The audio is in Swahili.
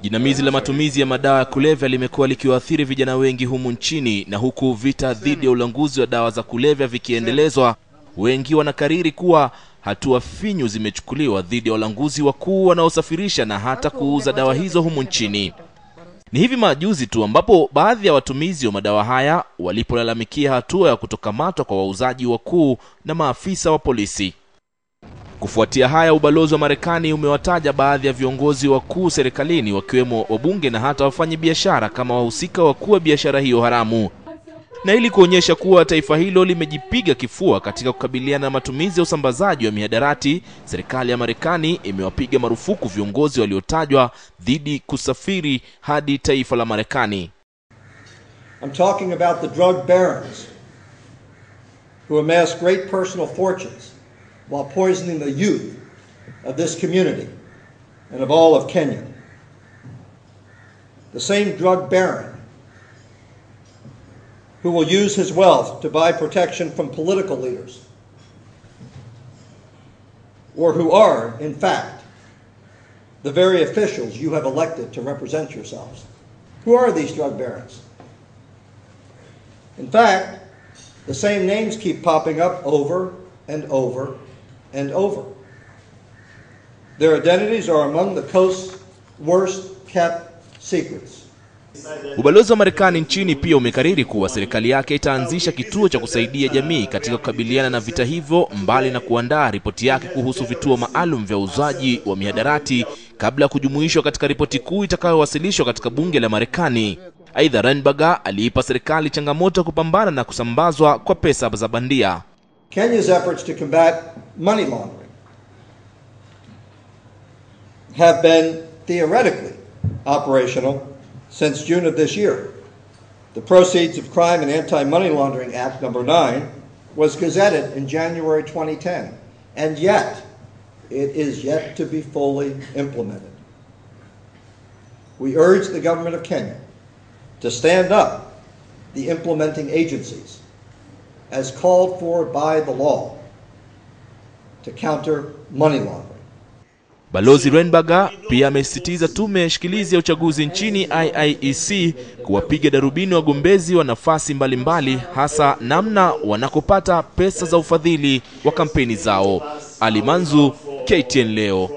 Jinamizi la matumizi ya madawa ya kulevya limekuwa likiwaathiri vijana wengi humu nchini, na huku vita dhidi ya ulanguzi wa dawa za kulevya vikiendelezwa, wengi wanakariri kuwa hatua finyu zimechukuliwa dhidi ya walanguzi wakuu wanaosafirisha na hata kuuza dawa hizo humu nchini. Ni hivi majuzi tu ambapo baadhi ya watumizi wa madawa haya walipolalamikia hatua ya kutokamatwa kwa wauzaji wakuu na maafisa wa polisi. Kufuatia haya, ubalozi wa Marekani umewataja baadhi ya viongozi wakuu serikalini, wakiwemo wabunge na hata wafanyabiashara, kama wahusika wakuu wa biashara hiyo haramu. Na ili kuonyesha kuwa taifa hilo limejipiga kifua katika kukabiliana na matumizi ya usambazaji wa mihadarati, serikali ya Marekani imewapiga marufuku viongozi waliotajwa dhidi kusafiri hadi taifa la Marekani. I'm talking about the drug barons who amass great personal fortunes while poisoning the youth of this community and of all of Kenya. The same drug baron who will use his wealth to buy protection from political leaders, or who are, in fact, the very officials you have elected to represent yourselves. Who are these drug barons? In fact, the same names keep popping up over and over and over. Their identities are among the coast's worst kept secrets. Ubalozi wa Marekani nchini pia umekariri kuwa serikali yake itaanzisha kituo cha kusaidia jamii katika kukabiliana na vita hivyo, mbali na kuandaa ripoti yake kuhusu vituo maalum vya uzaji wa mihadarati kabla ya kujumuishwa katika ripoti kuu itakayowasilishwa katika bunge la Marekani. Aidha, Renberger aliipa serikali changamoto kupambana na kusambazwa kwa pesa za bandia. Kenya's efforts to combat money laundering have been theoretically operational since June of this year. The Proceeds of Crime and Anti-Money Laundering Act No. 9 was gazetted in January 2010, and yet it is yet to be fully implemented. We urge the government of Kenya to stand up the implementing agencies as called for by the law to counter money laundering. Balozi Renberger pia amesisitiza tume ya shikilizi ya uchaguzi nchini IEBC kuwapiga darubini wagombezi wa nafasi mbalimbali, hasa namna wanakopata pesa za ufadhili wa kampeni zao. Ali Manzu, KTN leo.